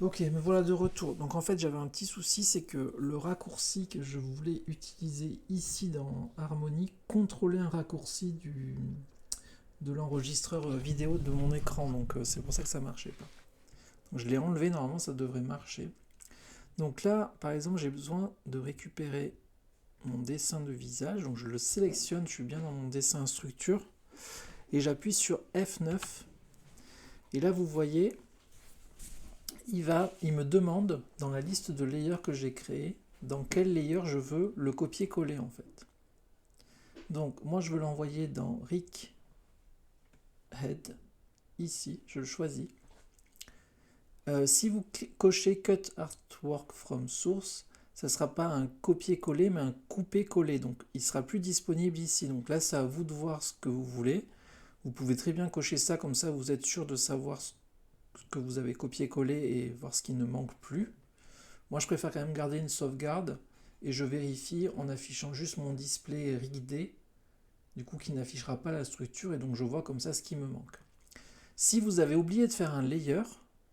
Ok, me voilà de retour. Donc en fait, j'avais un petit souci, c'est que le raccourci que je voulais utiliser ici dans Harmony contrôlait un raccourci de l'enregistreur vidéo de mon écran. Donc c'est pour ça que ça marchait pas. Donc je l'ai enlevé, normalement ça devrait marcher. Donc là, par exemple, j'ai besoin de récupérer mon dessin de visage. Donc je le sélectionne, je suis bien dans mon dessin structure. Et j'appuie sur F9. Et là, vous voyez, il me demande dans la liste de layers que j'ai créé dans quel layer je veux le copier-coller en fait. Donc moi je veux l'envoyer dans Rig Head, ici, je le choisis. Si vous cochez Cut Artwork from Source, ça ne sera pas un copier-coller mais un couper-coller, donc il ne sera plus disponible ici. Donc là c'est à vous de voir ce que vous voulez. Vous pouvez très bien cocher ça, comme ça vous êtes sûr de savoir ce que vous avez copié-collé et voir ce qui ne manque plus. Moi, je préfère quand même garder une sauvegarde et je vérifie en affichant juste mon display rigidé, du coup qui n'affichera pas la structure, et donc je vois comme ça ce qui me manque. Si vous avez oublié de faire un layer,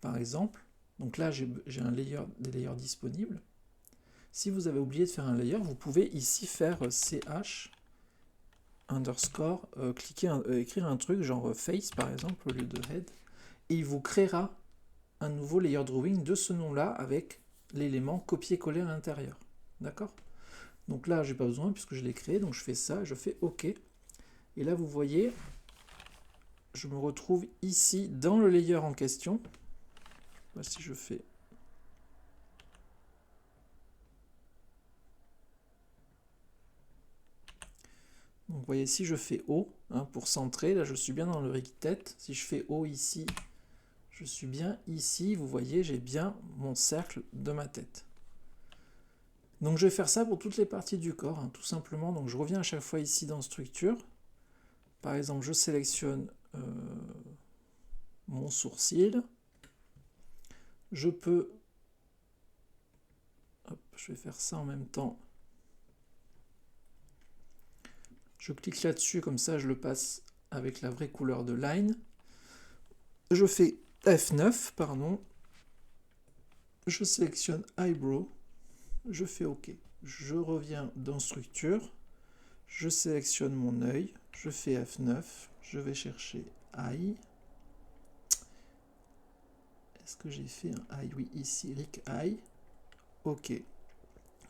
par exemple, donc là j'ai des layers disponibles. Si vous avez oublié de faire un layer, vous pouvez ici faire ch underscore, écrire un truc genre face par exemple au lieu de head, et il vous créera un nouveau layer drawing de ce nom-là avec l'élément copier-coller à l'intérieur. D'accord? Donc là, j'ai pas besoin puisque je l'ai créé, donc je fais ça, je fais OK. Et là, vous voyez, je me retrouve ici dans le layer en question. Là, si je fais... Donc vous voyez, si je fais O, hein, pour centrer, là je suis bien dans le rig tête. Si je fais O ici, je suis bien ici. Vous voyez, j'ai bien mon cercle de ma tête. Donc je vais faire ça pour toutes les parties du corps, hein, tout simplement. Donc je reviens à chaque fois ici dans structure. Par exemple, je sélectionne mon sourcil. Je peux... Hop, je vais faire ça en même temps. Je clique là-dessus, comme ça je le passe avec la vraie couleur de line. Je fais F9, pardon. Je sélectionne Eyebrow. Je fais OK. Je reviens dans Structure. Je sélectionne mon œil. Je fais F9. Je vais chercher Eye. Est-ce que j'ai fait un Eye? Oui, ici, Rick Eye. OK.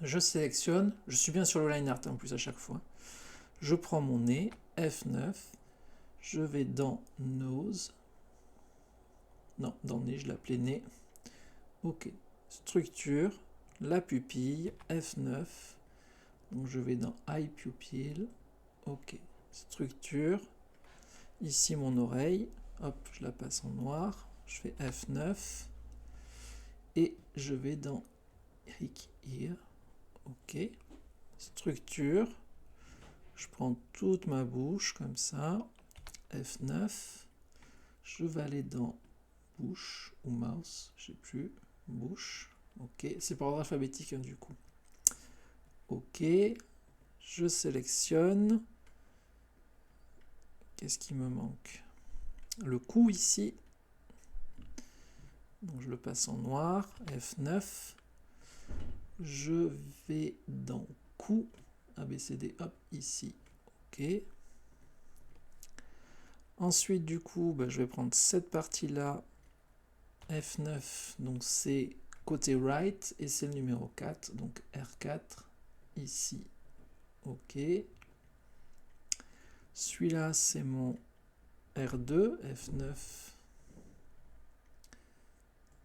Je sélectionne. Je suis bien sur le line art en plus à chaque fois. Je prends mon nez. F9. Je vais dans Nose. Non, dans nez, je l'appelais nez. OK. Structure. La pupille. F9. Donc je vais dans Eye Pupil. OK. Structure. Ici mon oreille. Hop, je la passe en noir. Je fais F9. Et je vais dans Rick Ear. OK. Structure. Je prends toute ma bouche comme ça. F9. Je vais aller dans bouche ou mouse, je sais plus. Bouche. OK. C'est par ordre alphabétique hein, du coup. OK. Je sélectionne. Qu'est-ce qui me manque? Le cou ici. Donc je le passe en noir. F9. Je vais dans cou. ABCD, hop, ici. OK. Ensuite, du coup, je vais prendre cette partie-là. F9, donc c'est côté right, et c'est le numéro 4. Donc R4, ici. OK. Celui-là, c'est mon R2, F9,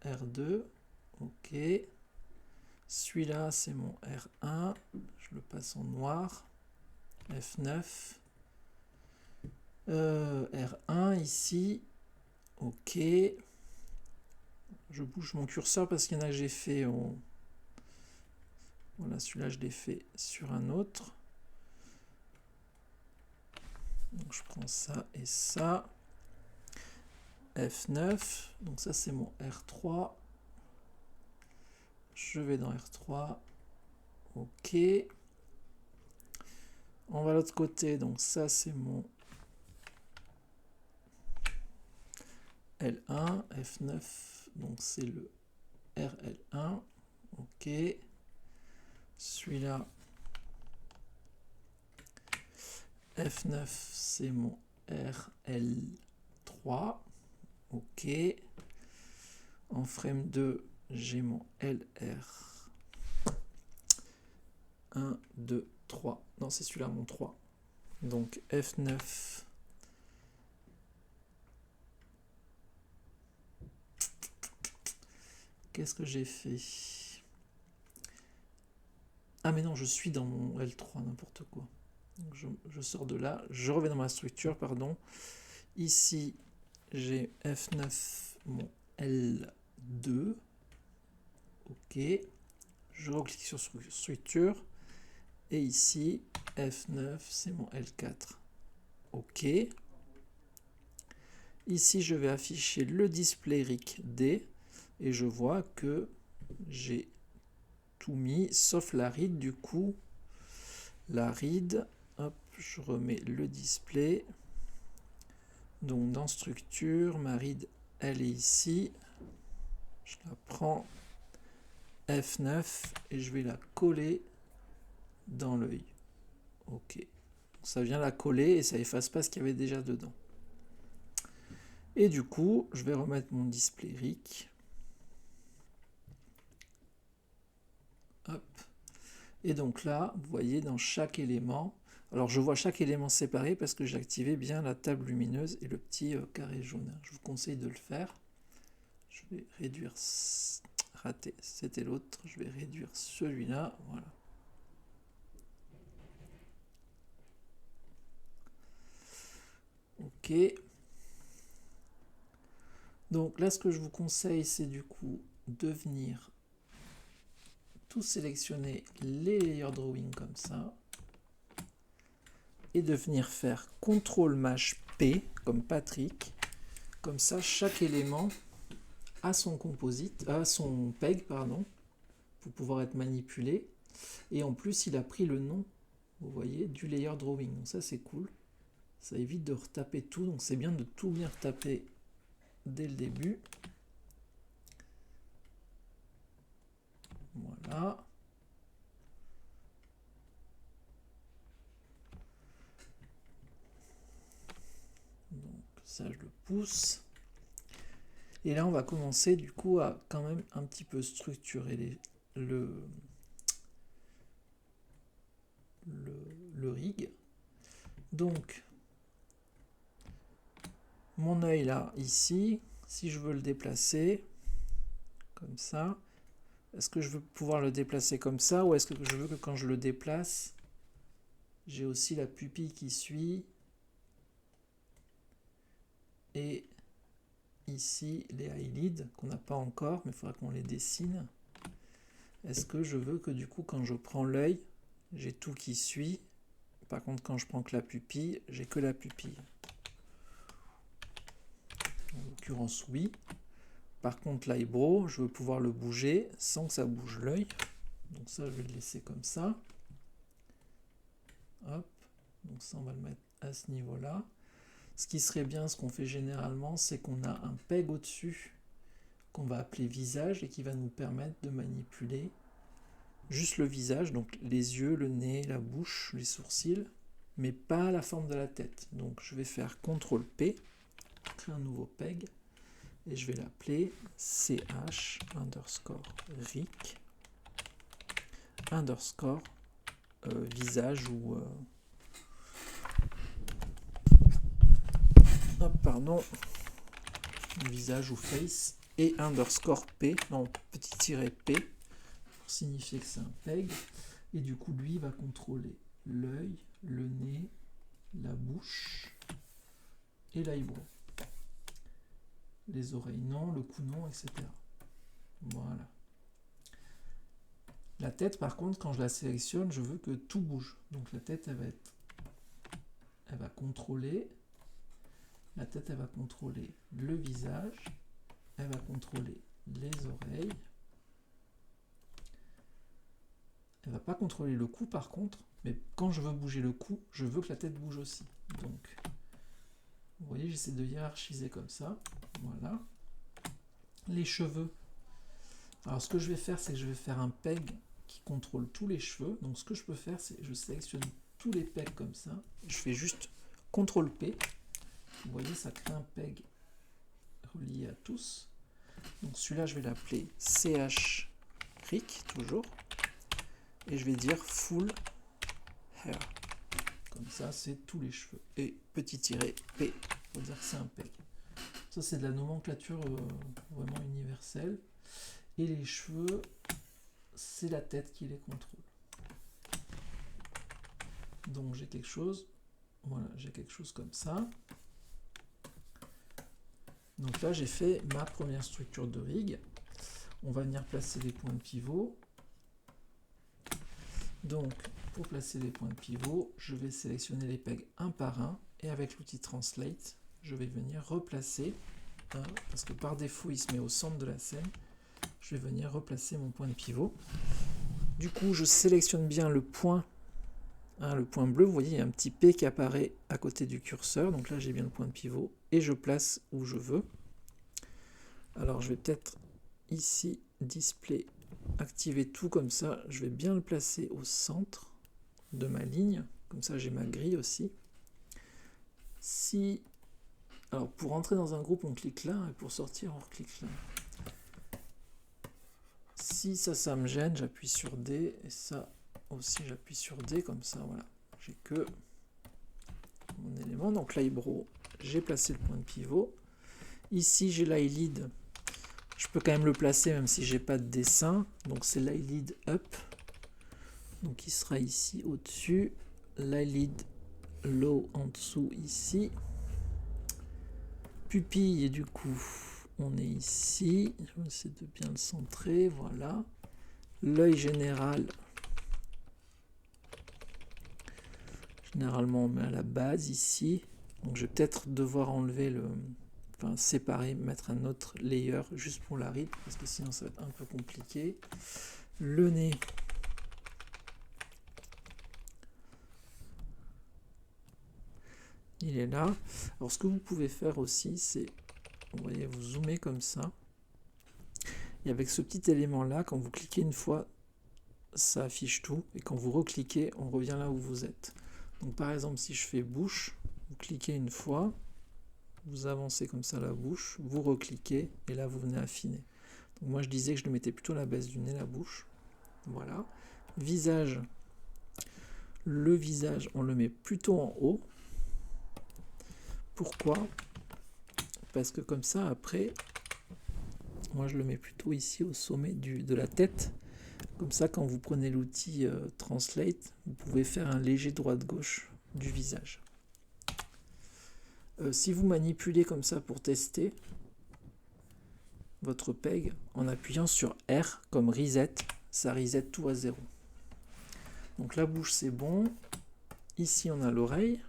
R2, OK. Celui-là, c'est mon R1, je le passe en noir, F9, R1 ici, OK. Je bouge mon curseur parce qu'il y en a que j'ai fait, voilà, celui-là, je l'ai fait sur un autre. Donc je prends ça et ça. F9, donc ça c'est mon R3. Je vais dans R3. OK. On va à l'autre côté, donc ça c'est mon L1, F9, donc c'est le RL1. Ok. Celui-là, F9, c'est mon RL3. Ok. En frame 2, j'ai mon LR. 1, 2, 3. Non, c'est celui-là, mon 3. Donc F9. Qu'est-ce que j'ai fait? Ah mais non, je suis dans mon L3, n'importe quoi. Donc je sors de là, je reviens dans ma structure, pardon. Ici, j'ai F9, mon L2. Ok. Je reclique sur structure. Et ici, F9, c'est mon L4. Ok. Ici, je vais afficher le display RIC D. Et je vois que j'ai tout mis, sauf la read. Du coup, la read, hop, je remets le display. Donc dans structure, ma read, elle est ici. Je la prends F9 et je vais la coller dans l'œil. Ok. Ça vient la coller et ça efface pas ce qu'il y avait déjà dedans. Et du coup, je vais remettre mon display RIC. Hop. Et donc là, vous voyez dans chaque élément, alors je vois chaque élément séparé parce que j'ai activé bien la table lumineuse et le petit carré jaune. Je vous conseille de le faire. Je vais réduire, raté, c'était l'autre, je vais réduire celui-là, voilà. Ok. Donc là, ce que je vous conseille, c'est du coup de venir tout sélectionner les layer drawing comme ça et de venir faire CTRL-P comme Patrick. Comme ça, chaque élément a son composite, a son peg, pardon, pour pouvoir être manipulé. Et en plus, il a pris le nom, vous voyez, du layer drawing. Donc ça, c'est cool. Ça évite de retaper tout. Donc c'est bien de tout bien retaper dès le début. Voilà. Donc ça, je le pousse. Et là, on va commencer du coup à quand même un petit peu structurer le rig. Donc, mon œil là, ici, si je veux le déplacer, comme ça, est-ce que je veux pouvoir le déplacer comme ça ou est-ce que je veux que quand je le déplace, j'ai aussi la pupille qui suit et ici les eyelids qu'on n'a pas encore, mais il faudra qu'on les dessine. Est-ce que je veux que du coup quand je prends l'œil, j'ai tout qui suit? Par contre quand je prends que la pupille, j'ai que la pupille. En l'occurrence oui. Par contre l'eyebrow, je veux pouvoir le bouger sans que ça bouge l'œil. Donc ça je vais le laisser comme ça. Hop. Donc ça on va le mettre à ce niveau-là. Ce qui serait bien, ce qu'on fait généralement, c'est qu'on a un peg au-dessus qu'on va appeler visage et qui va nous permettre de manipuler juste le visage, donc les yeux, le nez, la bouche, les sourcils, mais pas la forme de la tête. Donc je vais faire CTRL-P, créer un nouveau peg, et je vais l'appeler ch underscore ric underscore visage ou pardon, visage ou face, et underscore p, non, petit tiret p, pour signifier que c'est un peg, et du coup lui va contrôler l'œil, le nez, la bouche et l'eyebrow. Les oreilles non, le cou non, etc. Voilà. La tête par contre, quand je la sélectionne, je veux que tout bouge. Donc la tête elle va contrôler, la tête elle va contrôler le visage, elle va contrôler les oreilles. Elle va pas contrôler le cou par contre, mais quand je veux bouger le cou, je veux que la tête bouge aussi. Donc, vous voyez, j'essaie de hiérarchiser comme ça. Voilà. Les cheveux. Alors ce que je vais faire, c'est que je vais faire un peg qui contrôle tous les cheveux. Donc ce que je peux faire, c'est que je sélectionne tous les pegs comme ça. Je fais juste CTRL P. Vous voyez, ça crée un peg relié à tous. Donc celui-là, je vais l'appeler CH Rick, toujours. Et je vais dire Full Hair. Comme ça, c'est tous les cheveux. Et petit tiret P, pour dire que c'est un peg. Ça, c'est de la nomenclature vraiment universelle. Et les cheveux, c'est la tête qui les contrôle. Donc j'ai quelque chose, voilà, j'ai quelque chose comme ça. Donc là, j'ai fait ma première structure de rig. On va venir placer les points de pivot. Donc, pour placer les points de pivot, je vais sélectionner les pegs un par un. Et avec l'outil Translate, je vais venir replacer, parce que par défaut, il se met au centre de la scène. Je vais venir replacer mon point de pivot. Du coup, je sélectionne bien le point bleu. Vous voyez, il y a un petit P qui apparaît à côté du curseur. Donc là, j'ai bien le point de pivot. Et je place où je veux. Alors, je vais peut-être ici, display, activer tout comme ça. Je vais bien le placer au centre de ma ligne. Comme ça, j'ai ma grille aussi. Alors, pour entrer dans un groupe, on clique là. Et pour sortir, on reclique là. Si ça me gêne, j'appuie sur D. Et ça aussi, j'appuie sur D. Comme ça, voilà. J'ai que mon élément. Donc, l'eyebrow, j'ai placé le point de pivot. Ici, j'ai l'eyelid. Je peux quand même le placer même si j'ai pas de dessin. Donc c'est l'eyelid up. Donc il sera ici au-dessus. L'eyelid low en dessous ici. Pupille, du coup, on est ici. Je vais essayer de bien le centrer. Voilà. L'œil général. Généralement, on met à la base ici. Donc je vais peut-être devoir enlever séparer, mettre un autre layer juste pour la ride, parce que sinon ça va être un peu compliqué. Le nez. Il est là. Alors ce que vous pouvez faire aussi, c'est, vous voyez, vous zoomez comme ça. Et avec ce petit élément là, quand vous cliquez une fois, ça affiche tout. Et quand vous recliquez, on revient là où vous êtes. Donc par exemple, si je fais bouche, vous cliquez une fois, vous avancez comme ça la bouche, vous recliquez, et là vous venez affiner. Donc moi je disais que je le mettais plutôt à la base du nez, la bouche. Voilà. Visage. Le visage, on le met plutôt en haut. Pourquoi? Parce que comme ça, après, moi je le mets plutôt ici au sommet de la tête. Comme ça, quand vous prenez l'outil Translate, vous pouvez faire un léger droite-gauche du visage. Si vous manipulez comme ça pour tester votre peg, en appuyant sur R comme reset, ça reset tout à 0. Donc la bouche c'est bon. Ici on a l'oreille.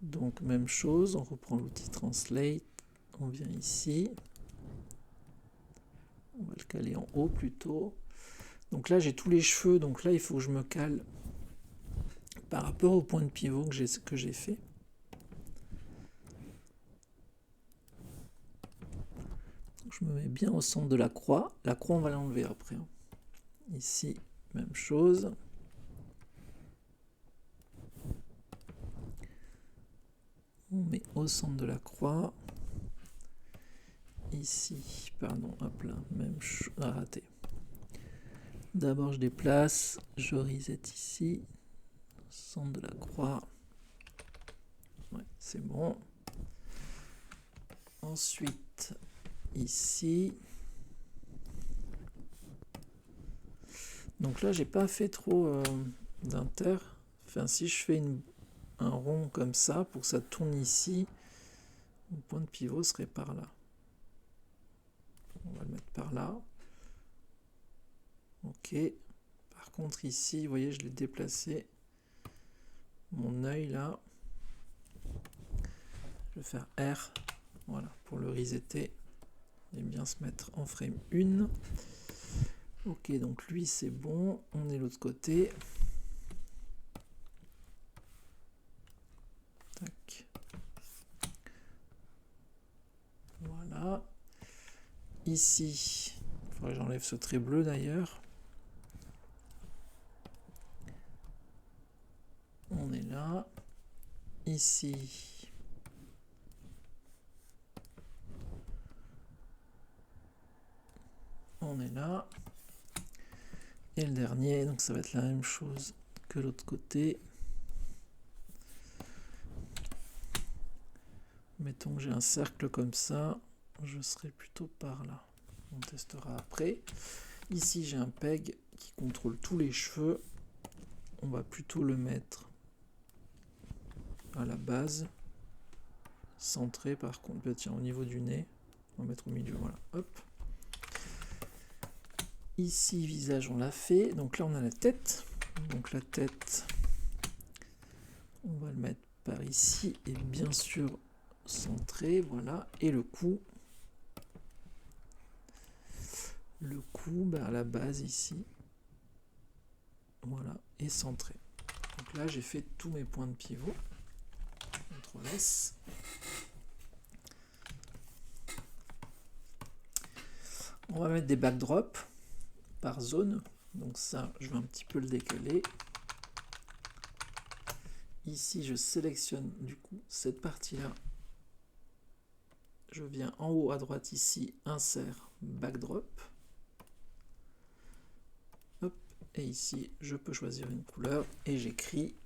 Donc même chose, on reprend l'outil Translate, on vient ici. On va le caler en haut plutôt. Donc là j'ai tous les cheveux, donc là il faut que je me cale par rapport au point de pivot que j'ai fait. Je me mets bien au centre de la croix. La croix, on va l'enlever après. Ici, même chose. On met au centre de la croix. Ici, pardon, hop là, même chose. Ah, raté. D'abord, je déplace. Je reset ici. Centre de la croix. Ouais, c'est bon. Ensuite, ici. Donc là, j'ai pas fait trop d'inter. Enfin, si je fais un rond comme ça, pour que ça tourne ici, le point de pivot serait par là. On va le mettre par là. Ok. Par contre, ici, vous voyez, je l'ai déplacé. Mon œil là. Je vais faire R. Voilà, pour le resetter. Et bien se mettre en frame 1. Ok, donc lui c'est bon. On est de l'autre côté. Tac. Voilà. Ici, faudrait que j'enlève ce trait bleu d'ailleurs. On est là. Ici. On est là. Et le dernier, donc ça va être la même chose que l'autre côté. Mettons que j'ai un cercle comme ça, je serai plutôt par là. On testera après. Ici, j'ai un peg qui contrôle tous les cheveux. On va plutôt le mettre à la base. Centré par contre, tiens, au niveau du nez. On va mettre au milieu, voilà. Hop. Ici, visage, on l'a fait. Donc là, on a la tête. Donc la tête, on va le mettre par ici. Et bien sûr, centré, voilà. Et le cou. Le cou, bah, à la base ici. Voilà. Et centré. Donc là, j'ai fait tous mes points de pivot. CTRL S. On va mettre des backdrops par zone. Donc ça, je vais un petit peu le décaler. Ici, je sélectionne du coup cette partie-là. Je viens en haut à droite ici, insert, backdrop. Hop, et ici, je peux choisir une couleur et j'écris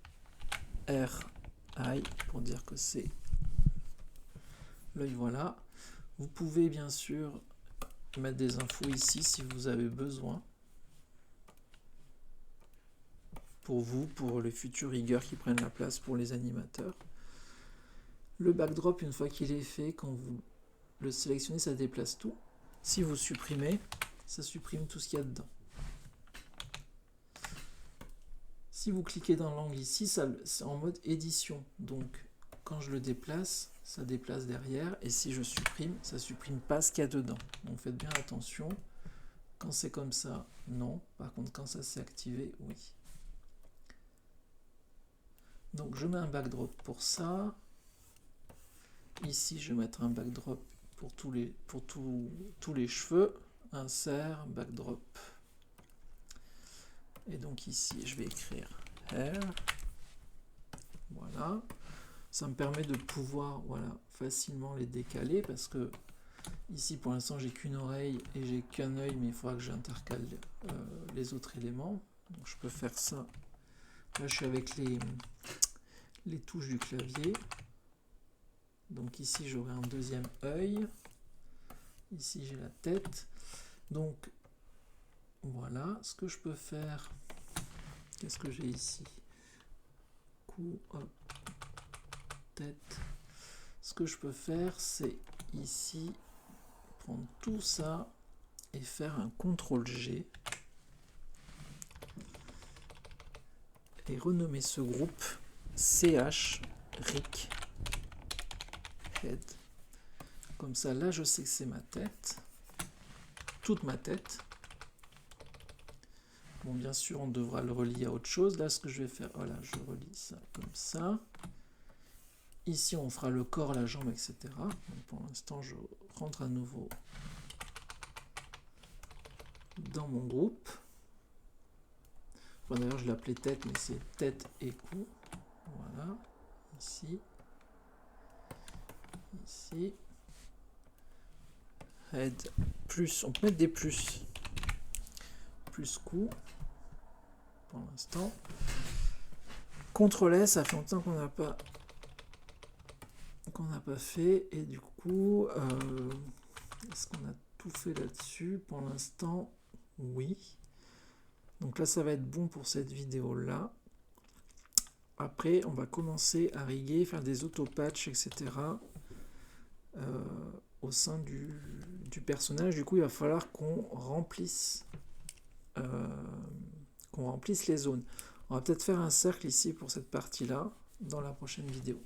RI pour dire que c'est l'œil, voilà. Vous pouvez bien sûr mettre des infos ici si vous avez besoin. Pour vous, pour les futurs riggers qui prennent la place pour les animateurs. Le backdrop, une fois qu'il est fait, quand vous le sélectionnez, ça déplace tout. Si vous supprimez, ça supprime tout ce qu'il y a dedans. Si vous cliquez dans l'angle ici, c'est en mode édition. Donc, quand je le déplace, ça déplace derrière. Et si je supprime, ça ne supprime pas ce qu'il y a dedans. Donc, faites bien attention. Quand c'est comme ça, non. Par contre, quand ça s'est activé, oui. Donc, je mets un backdrop pour ça. Ici, je vais mettre un backdrop pour tous les cheveux. Insert, backdrop. Et donc ici, je vais écrire hair. Voilà. Ça me permet de pouvoir, voilà, facilement les décaler parce que ici, pour l'instant, j'ai qu'une oreille et j'ai qu'un œil, mais il faudra que j'intercale les autres éléments. Donc, je peux faire ça. Là, je suis avec les touches du clavier. Donc ici, j'aurai un deuxième œil. Ici, j'ai la tête. Donc, voilà, ce que je peux faire, qu'est-ce que j'ai ici? Cou, hop, tête. Ce que je peux faire, c'est ici, prendre tout ça et faire un CTRL-G. Et renommer ce groupe CH Rig Head. Comme ça, là, je sais que c'est ma tête. Toute ma tête. Bon, bien sûr, on devra le relier à autre chose. Là, ce que je vais faire, voilà, je relie ça comme ça. Ici, on fera le corps, la jambe, etc. Donc, pour l'instant, je rentre à nouveau dans mon groupe. Bon, d'ailleurs, je l'appelais tête, mais c'est tête et cou. Voilà. Ici. Ici. Head plus. On peut mettre des plus. Plus cou. Pour l'instant. CTRL S, ça fait longtemps qu'on n'a pas fait. Et du coup, est-ce qu'on a tout fait là-dessus? Pour l'instant, oui. Donc là, ça va être bon pour cette vidéo-là. Après, on va commencer à riguer, faire des auto-patchs, etc. Au sein du personnage. Du coup, il va falloir qu'on remplisse les zones. On va peut-être faire un cercle ici pour cette partie-là dans la prochaine vidéo.